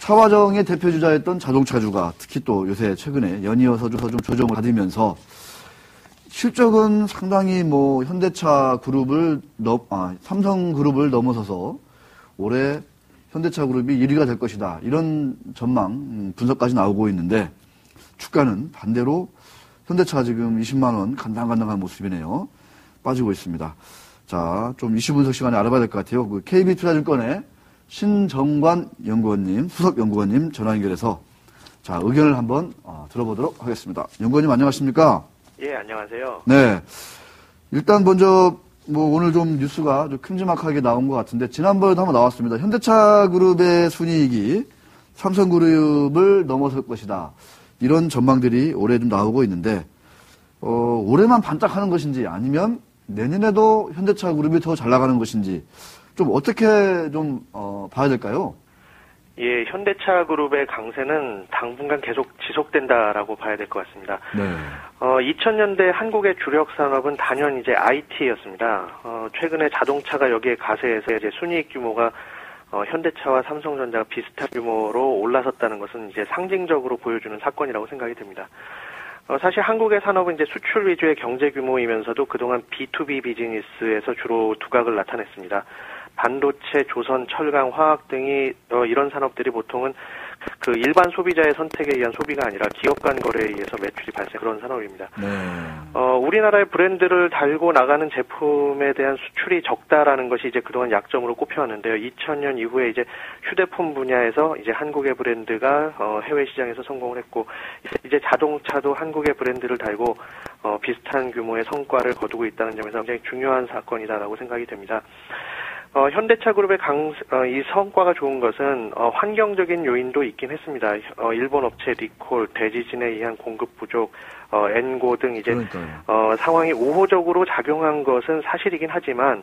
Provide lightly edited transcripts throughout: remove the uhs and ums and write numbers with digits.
차화정의 대표주자였던 자동차주가 특히 또 요새 최근에 연이어서 좀 조정을 받으면서 실적은 상당히 뭐 현대차 그룹을 삼성 그룹을 넘어서서 올해 현대차 그룹이 1위가 될 것이다. 이런 전망, 분석까지 나오고 있는데 주가는 반대로 현대차 지금 20만 원 간당간당한 모습이네요. 빠지고 있습니다. 자, 좀 이슈 분석 시간에 알아봐야 될 것 같아요. 그 KB투자증권의 신정관 연구원님, 수석 연구원님 전화 연결해서 자, 의견을 한번 들어보도록 하겠습니다. 연구원님 안녕하십니까? 예, 안녕하세요. 네. 일단 먼저 뭐 오늘 좀 뉴스가 좀 큼지막하게 나온 것 같은데 지난번에도 한번 나왔습니다. 현대차 그룹의 순이익이 삼성그룹을 넘어설 것이다. 이런 전망들이 올해 좀 나오고 있는데 올해만 반짝하는 것인지 아니면 내년에도 현대차 그룹이 더 잘 나가는 것인지 좀 어떻게 좀 봐야 될까요? 예, 현대차 그룹의 강세는 당분간 계속 지속된다라고 봐야 될 것 같습니다. 네. 2000년대 한국의 주력 산업은 단연 이제 IT였습니다. 최근에 자동차가 여기에 가세해서 이제 순이익 규모가 현대차와 삼성전자가 비슷한 규모로 올라섰다는 것은 이제 상징적으로 보여주는 사건이라고 생각이 됩니다. 사실 한국의 산업은 이제 수출 위주의 경제 규모이면서도 그동안 B2B 비즈니스에서 주로 두각을 나타냈습니다. 반도체, 조선, 철강, 화학 등이 이런 산업들이 보통은 그 일반 소비자의 선택에 의한 소비가 아니라 기업 간 거래에 의해서 매출이 발생 그런 산업입니다. 네. 우리나라의 브랜드를 달고 나가는 제품에 대한 수출이 적다라는 것이 이제 그동안 약점으로 꼽혀왔는데요. 2000년 이후에 이제 휴대폰 분야에서 이제 한국의 브랜드가 해외 시장에서 성공을 했고 이제 자동차도 한국의 브랜드를 달고 비슷한 규모의 성과를 거두고 있다는 점에서 굉장히 중요한 사건이다라고 생각이 됩니다. 현대차 그룹의 이 성과가 좋은 것은 환경적인 요인도 있긴 했습니다. 일본 업체 리콜, 대지진에 의한 공급 부족, 엔고 등 이제 상황이 우호적으로 작용한 것은 사실이긴 하지만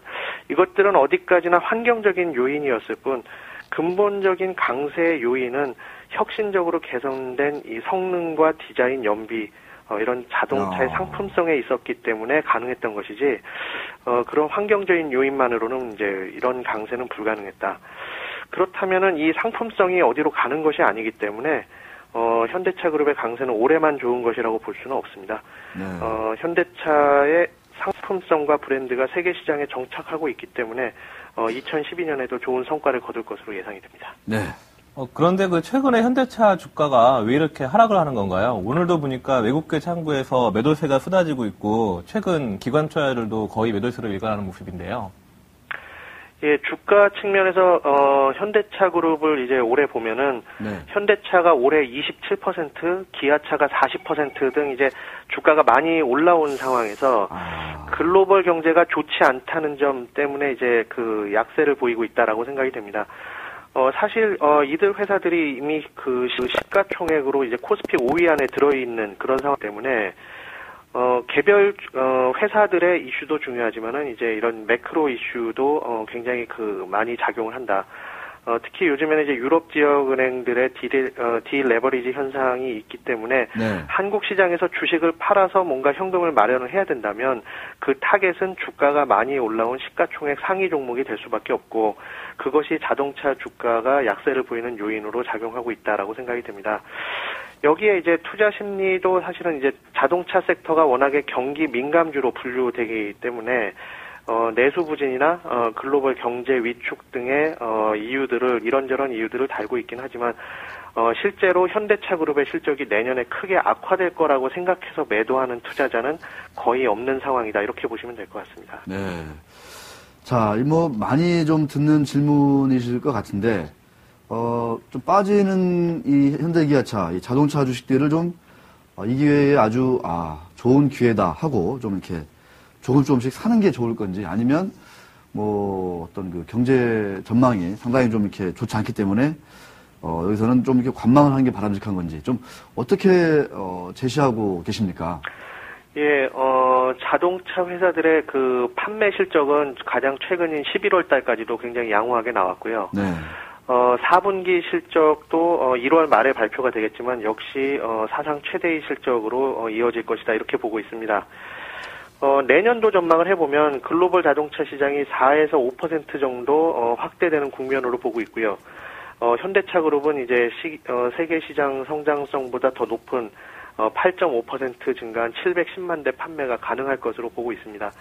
이것들은 어디까지나 환경적인 요인이었을 뿐 근본적인 강세의 요인은 혁신적으로 개선된 이 성능과 디자인 연비 이런 자동차의 상품성에 있었기 때문에 가능했던 것이지 그런 환경적인 요인만으로는 이제 이런 강세는 불가능했다. 그렇다면은 이 상품성이 어디로 가는 것이 아니기 때문에 현대차 그룹의 강세는 올해만 좋은 것이라고 볼 수는 없습니다. 네. 현대차의 상품성과 브랜드가 세계 시장에 정착하고 있기 때문에 2012년에도 좋은 성과를 거둘 것으로 예상이 됩니다. 네. 그런데 그 최근에 현대차 주가가 왜 이렇게 하락을 하는 건가요? 오늘도 보니까 외국계 창구에서 매도세가 쏟아지고 있고 최근 기관차들도 거의 매도세로 일관하는 모습인데요. 예, 주가 측면에서 현대차 그룹을 이제 올해 보면은 네. 현대차가 올해 27%, 기아차가 40% 등 이제 주가가 많이 올라온 상황에서 글로벌 경제가 좋지 않다는 점 때문에 이제 그 약세를 보이고 있다라고 생각이 됩니다. 사실 이들 회사들이 이미 그 시가총액으로 이제 코스피 5위 안에 들어있는 그런 상황 때문에 개별 회사들의 이슈도 중요하지만은 이제 이런 매크로 이슈도 굉장히 그 많이 작용을 한다. 특히 요즘에는 이제 유럽 지역 은행들의 디레버리지 현상이 있기 때문에 네. 한국 시장에서 주식을 팔아서 뭔가 현금을 마련을 해야 된다면 그 타겟은 주가가 많이 올라온 시가총액 상위 종목이 될 수밖에 없고 그것이 자동차 주가가 약세를 보이는 요인으로 작용하고 있다라고 생각이 됩니다. 여기에 이제 투자 심리도 사실은 이제 자동차 섹터가 워낙에 경기 민감주로 분류되기 때문에 내수 부진이나 글로벌 경제 위축 등의 이런저런 이유들을 달고 있긴 하지만 실제로 현대차 그룹의 실적이 내년에 크게 악화될 거라고 생각해서 매도하는 투자자는 거의 없는 상황이다. 이렇게 보시면 될 것 같습니다. 네. 자, 뭐 많이 좀 듣는 질문이실 것 같은데 좀 빠지는 이 현대기아차, 이 자동차 주식들을 좀 이 기회에 아주 좋은 기회다 하고 좀 이렇게 조금씩 사는 게 좋을 건지 아니면 뭐 어떤 그 경제 전망이 상당히 좀 이렇게 좋지 않기 때문에 여기서는 좀 이렇게 관망을 하는 게 바람직한 건지 좀 어떻게 제시하고 계십니까? 예, 자동차 회사들의 그 판매 실적은 가장 최근인 11월 달까지도 굉장히 양호하게 나왔고요. 네. 4분기 실적도 1월 말에 발표가 되겠지만 역시 사상 최대의 실적으로 이어질 것이다 이렇게 보고 있습니다. 내년도 전망을 해보면 글로벌 자동차 시장이 4에서 5% 정도 확대되는 국면으로 보고 있고요. 현대차 그룹은 이제 세계 시장 성장성보다 더 높은 8.5% 증가한 710만 대 판매가 가능할 것으로 보고 있습니다.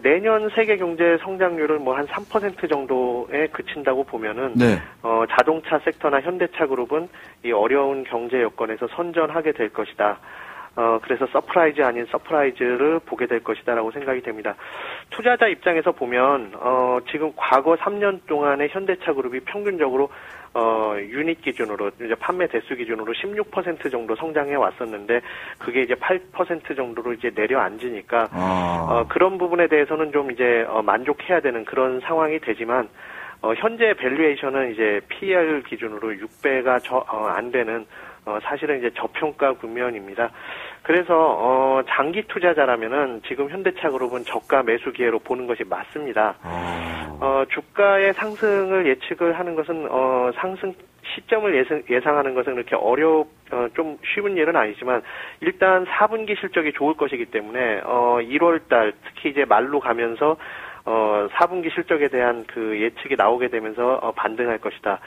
내년 세계 경제 성장률을 뭐 한 3% 정도에 그친다고 보면은, 네. 자동차 섹터나 현대차 그룹은 이 어려운 경제 여건에서 선전하게 될 것이다. 그래서 서프라이즈 아닌 서프라이즈를 보게 될 것이다라고 생각이 됩니다. 투자자 입장에서 보면, 지금 과거 3년 동안의 현대차 그룹이 평균적으로, 유닛 기준으로, 이제 판매 대수 기준으로 16% 정도 성장해 왔었는데, 그게 이제 8% 정도로 이제 내려앉으니까, 그런 부분에 대해서는 좀 이제, 만족해야 되는 그런 상황이 되지만, 현재 밸류에이션은 이제 PER 기준으로 6배가 안 되는, 사실은 이제 저평가 국면입니다. 그래서 장기 투자자라면은 지금 현대차 그룹은 저가 매수 기회로 보는 것이 맞습니다. 주가의 상승을 예측을 하는 것은 상승 시점을 예상하는 것은 그렇게 좀 쉬운 일은 아니지만 일단 4분기 실적이 좋을 것이기 때문에 1월달 특히 이제 말로 가면서 4분기 실적에 대한 그 예측이 나오게 되면서 반등할 것이다.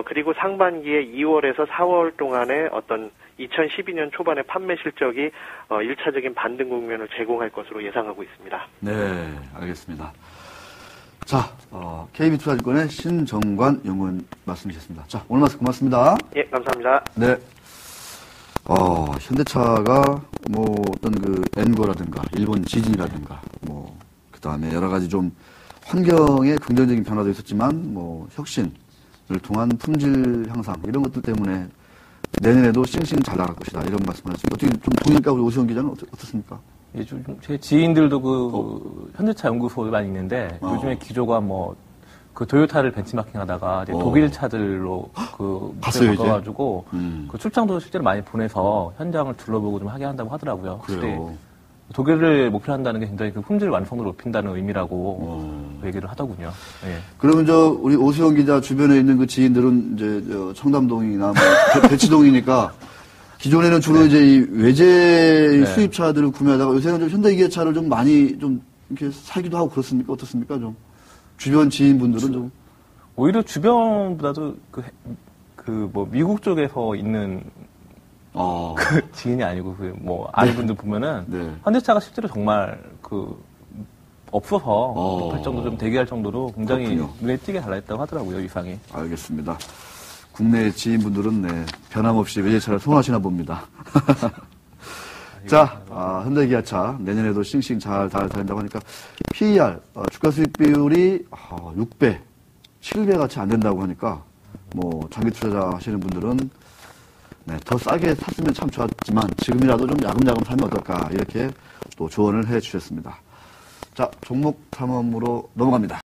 그리고 상반기에 2월에서 4월 동안에 어떤 2012년 초반의 판매 실적이 1차적인 반등 국면을 제공할 것으로 예상하고 있습니다. 네, 알겠습니다. 자, KB투자증권의 신정관 연구원 말씀이셨습니다. 자, 오늘 말씀 고맙습니다. 예, 감사합니다. 네. 현대차가 뭐 어떤 그 엔거라든가 일본 지진이라든가 뭐 그다음에 여러 가지 좀 환경에 긍정적인 변화도 있었지만 뭐 혁신을 통한 품질 향상 이런 것들 때문에 내년에도 싱싱 잘 나갈 것이다 이런 말씀하셨습니다. 어떻게 좀 동의할까 우리 오시원 기자는 어떻습니까? 예, 제 지인들도 현대차 연구소에 많이 있는데 요즘에 기조가 그 토요타를 benchmarking 하다가 이제 독일 차들로 봤어요, 바꿔가지고 그 출장도 실제로 많이 보내서 현장을 둘러보고 좀 하게 한다고 하더라고요. 그래요. 독일을 목표로 한다는 게 굉장히 그 품질 완성도를 높인다는 의미라고 얘기를 하더군요. 예. 그러면 우리 오수영 기자 주변에 있는 그 지인들은 이제 청담동이나 대치동이니까 기존에는 주로 이제 이 외제 수입차들을 구매하다가 요새는 좀 현대기아차를 좀 많이 좀 이렇게 사기도 하고 그렇습니까? 어떻습니까? 좀 주변 지인분들은 좀 오히려 주변보다도 미국 쪽에서 있는 그 지인이 아니고 아는 분들 보면은 현대차가 실제로 정말 없어서 높을 정도 좀 대기할 정도로 굉장히 그렇군요. 눈에 띄게 달라있다고 하더라고요, 이상이. 알겠습니다. 국내 지인분들은 변함없이 외제차를 선호하시나 봅니다. 자, 현대기아차 내년에도 싱싱 잘 달린다고 하니까 PER 주가 수익 비율이 6배, 7배 같이 안 된다고 하니까 뭐 장기 투자자 하시는 분들은 더 싸게 샀으면 참 좋았지만 지금이라도 좀 야금야금 사면 어떨까 이렇게 또 조언을 해 주셨습니다. 자, 종목 탐험으로 넘어갑니다.